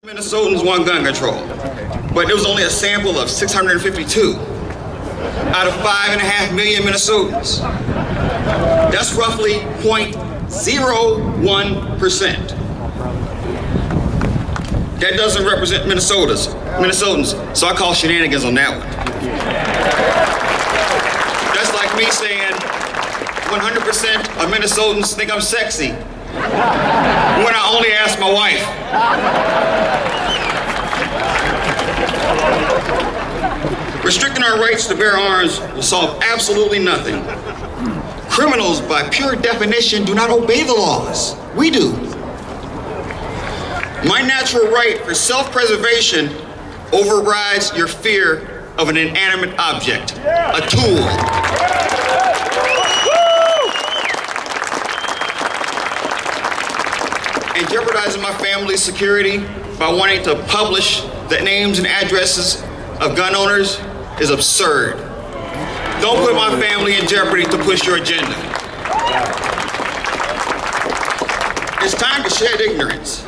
Minnesotans want gun control, but there was only a sample of 652 out of 5.5 million Minnesotans. That's roughly 0.01%. That doesn't represent Minnesotans, so I call shenanigans on that one. That's like me saying 100% of Minnesotans think I'm sexy when I only ask my wife. Restricting our rights to bear arms will solve absolutely nothing. Criminals, by pure definition, do not obey the laws. We do. My natural right for self-preservation overrides your fear of an inanimate object, a tool. And jeopardizing my family's security by wanting to publish the names and addresses of gun owners is absurd. Don't put my family in jeopardy to push your agenda. It's time to shed ignorance.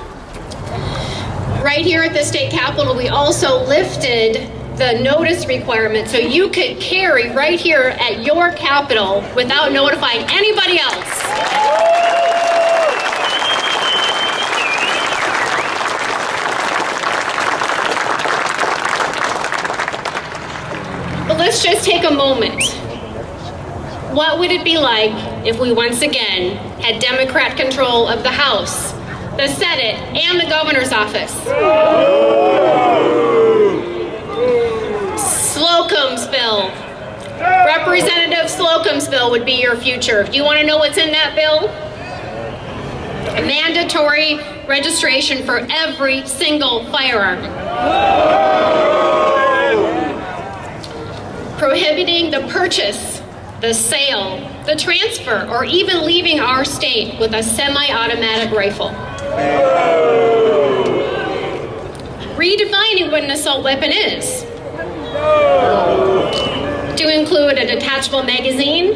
Right here at the state capitol, we also lifted the notice requirement so you could carry right here at your capitol without notifying anybody else. But let's just take a moment. What would it be like if we once again had Democrat control of the House, the Senate, and the governor's office? Slocum's bill. Representative Slocum's bill would be your future. Do you want to know what's in that bill? Mandatory registration for every single firearm. Prohibiting the purchase, the sale, the transfer, or even leaving our state with a semi-automatic rifle. Redefining what an assault weapon is. To include a detachable magazine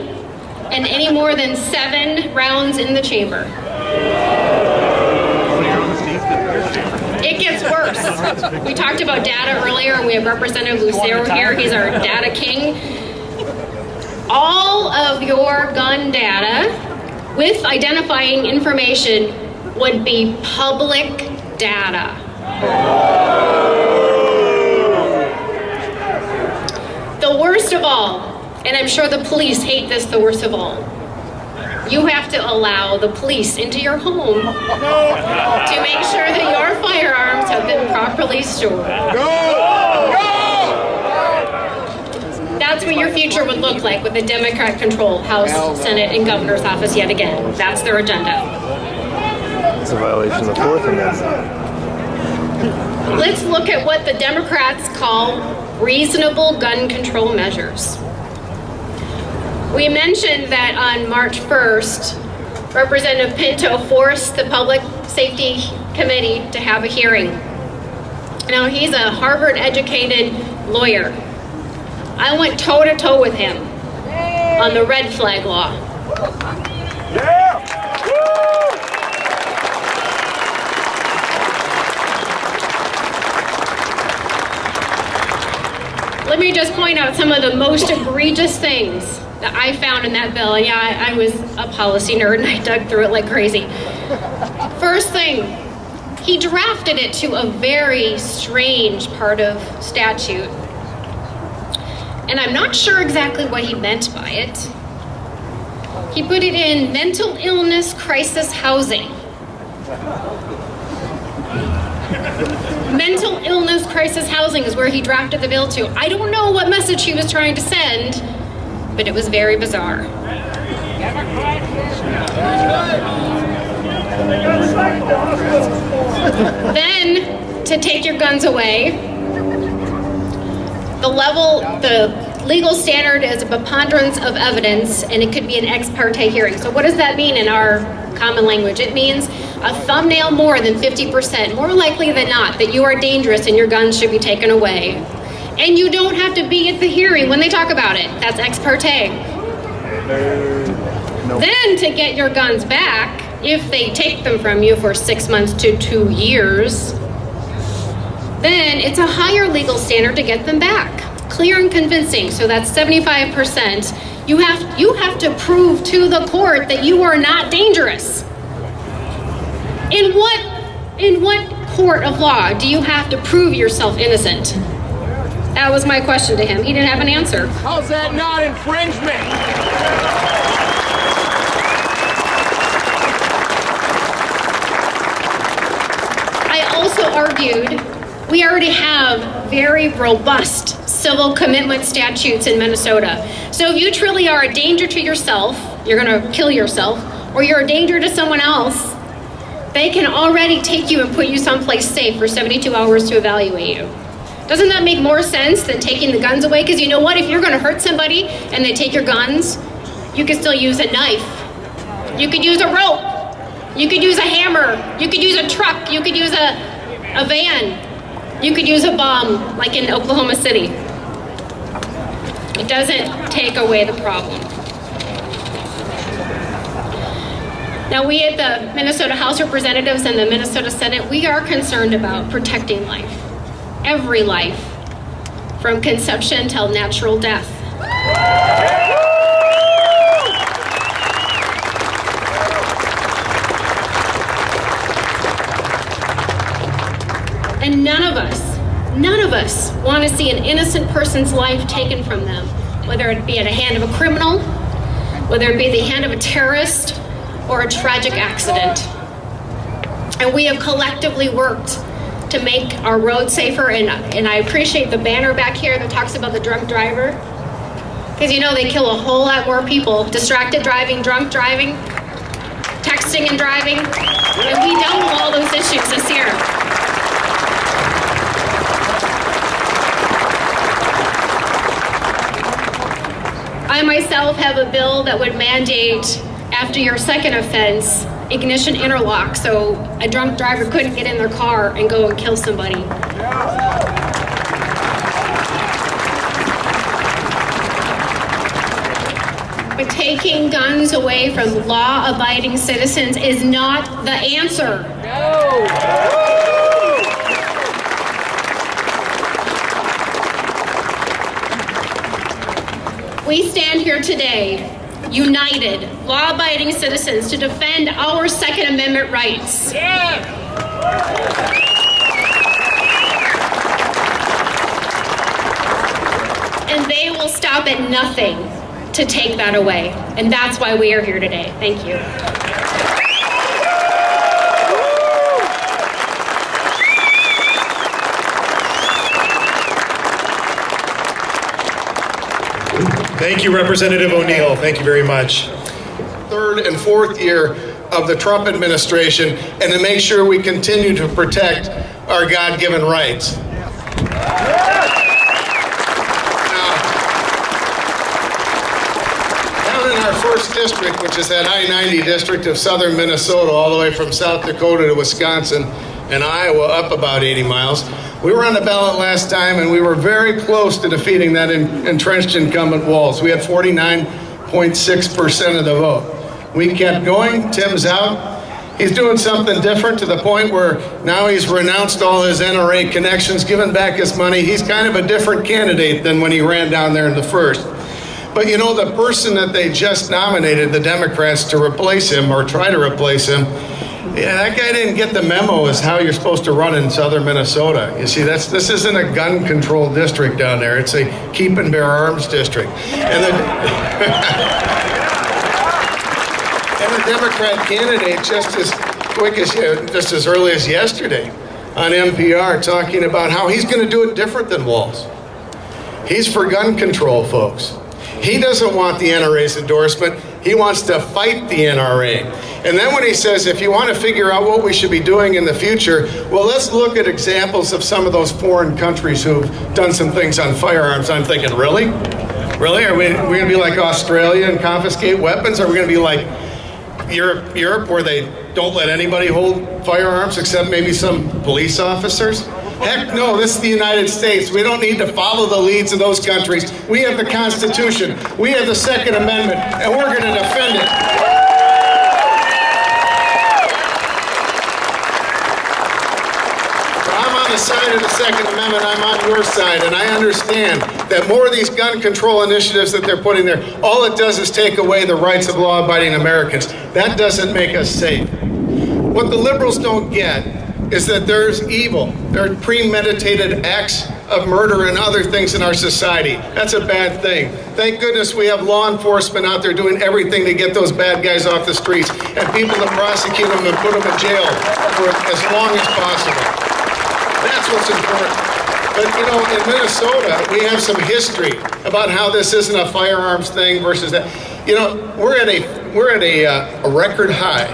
and any more than 7 rounds in the chamber. It gets worse. We talked about data earlier, and we have Representative Lucero here. He's our data king. All of your gun data with identifying information would be public data. The worst of all, and I'm sure the police hate this the worst of all, you have to allow the police into your home to make sure that your firearms have been properly stored. That's what your future would look like with a Democrat-controlled House, Senate, and governor's office yet again. That's their agenda. It's a violation of the Fourth Amendment. Let's look at what the Democrats call reasonable gun control measures. We mentioned that on March 1st, Representative Pinto forced the Public Safety Committee to have a hearing. Now, he's a Harvard-educated lawyer. I went toe-to-toe with him on the red flag law. Let me just point out some of the most egregious things that I found in that bill. Yeah, I was a policy nerd and I dug through it like crazy. First thing, he drafted it to a very strange part of statute. And I'm not sure exactly what he meant by it. He put it in mental illness crisis housing. Mental illness crisis housing is where he drafted the bill to. I don't know what message he was trying to send, but it was very bizarre. Then, to take your guns away, the legal standard is a preponderance of evidence, and it could be an ex parte hearing. So what does that mean in our common language? It means a thumbnail more than 50%, more likely than not, that you are dangerous and your guns should be taken away. And you don't have to be at the hearing when they talk about it. That's ex parte. Nope. Then to get your guns back, if they take them from you for 6 months to 2 years, then it's a higher legal standard to get them back. Clear and convincing, so that's 75%. You have to prove to the court that you are not dangerous. In what court of law do you have to prove yourself innocent? That was my question to him. He didn't have an answer. How's that not infringement? I also argued we already have very robust civil commitment statutes in Minnesota. So if you truly are a danger to yourself, you're going to kill yourself, or you're a danger to someone else, they can already take you and put you someplace safe for 72 hours to evaluate you. Doesn't that make more sense than taking the guns away? Because you know what? If you're going to hurt somebody and they take your guns, you can still use a knife. You could use a rope. You could use a hammer. You could use a truck. You could use a van. You could use a bomb, like in Oklahoma City. It doesn't take away the problem. Now, we at the Minnesota House of Representatives and the Minnesota Senate, we are concerned about protecting life. Every life, from conception till natural death. And none of us want to see an innocent person's life taken from them, whether it be at the hand of a criminal, whether it be the hand of a terrorist, or a tragic accident. And we have collectively worked to make our roads safer, and I appreciate the banner back here that talks about the drunk driver, because you know they kill a whole lot more people. Distracted driving, drunk driving, texting and driving, and we dealt with all those issues this year. I myself have a bill that would mandate, after your second offense, ignition interlock, so a drunk driver couldn't get in their car and go and kill somebody. But taking guns away from law-abiding citizens is not the answer. We stand here today, united, law-abiding citizens to defend our Second Amendment rights. And they will stop at nothing to take that away. And that's why we are here today. Thank you. Thank you, Representative O'Neill. Thank you very much. Third and fourth year of the Trump administration, and to make sure we continue to protect our God-given rights. Down in our first district, which is that I-90 district of southern Minnesota, all the way from South Dakota to Wisconsin and Iowa up about 80 miles, we were on the ballot last time, and we were very close to defeating that entrenched incumbent Walz. We had 49.6% of the vote. We kept going. Tim's out. He's doing something different to the point where now he's renounced all his NRA connections, given back his money. He's kind of a different candidate than when he ran down there in the first. But you know, the person that they just nominated, the Democrats, to replace him or try to replace him, yeah, that guy didn't get the memo as how you're supposed to run in southern Minnesota. You see, this isn't a gun control district down there. It's a keep and bear arms district. And the Democrat candidate, just as early as yesterday on NPR, talking about how he's going to do it different than Walz. He's for gun control, folks. He doesn't want the NRA's endorsement. He wants to fight the NRA. And then when he says, if you want to figure out what we should be doing in the future, well, let's look at examples of some of those foreign countries who've done some things on firearms. I'm thinking, really? Really? Are we going to be like Australia and confiscate weapons? Are we going to be like Europe where they don't let anybody hold firearms except maybe some police officers? Heck no, this is the United States. We don't need to follow the leads of those countries. We have the Constitution. We have the Second Amendment, and we're going to defend it. So I'm on the side of the Second Amendment, I'm on your side, and I understand that more of these gun control initiatives that they're putting there, all it does is take away the rights of law-abiding Americans. That doesn't make us safe. What the liberals don't get is that there's evil. There are premeditated acts of murder and other things in our society. That's a bad thing. Thank goodness we have law enforcement out there doing everything to get those bad guys off the streets and people to prosecute them and put them in jail for as long as possible. That's what's important. But you know, in Minnesota, we have some history about how this isn't a firearms thing versus that. You know, we're at a record high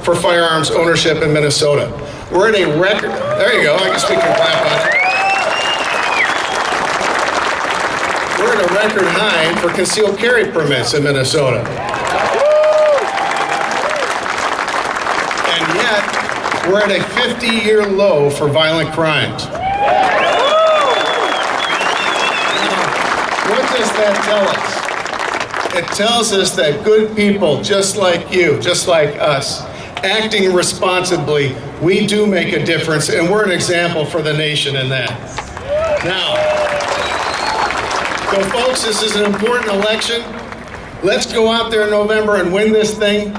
for firearms ownership in Minnesota. We're at a record. There you go. I guess we can clap on it. We're at a record high for concealed carry permits in Minnesota. And yet, we're at a 50-year low for violent crimes. What does that tell us? It tells us that good people, just like you, just like us, acting responsibly, we do make a difference, and we're an example for the nation in that. Now, so folks, this is an important election. Let's go out there in November and win this thing.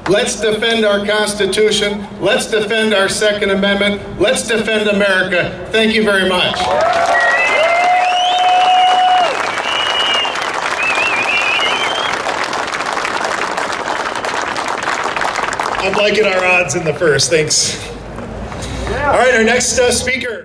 Let's defend our Constitution. Let's defend our Second Amendment. Let's defend America. Thank you very much. I'm liking our odds in the first. Thanks. All right, our next speaker.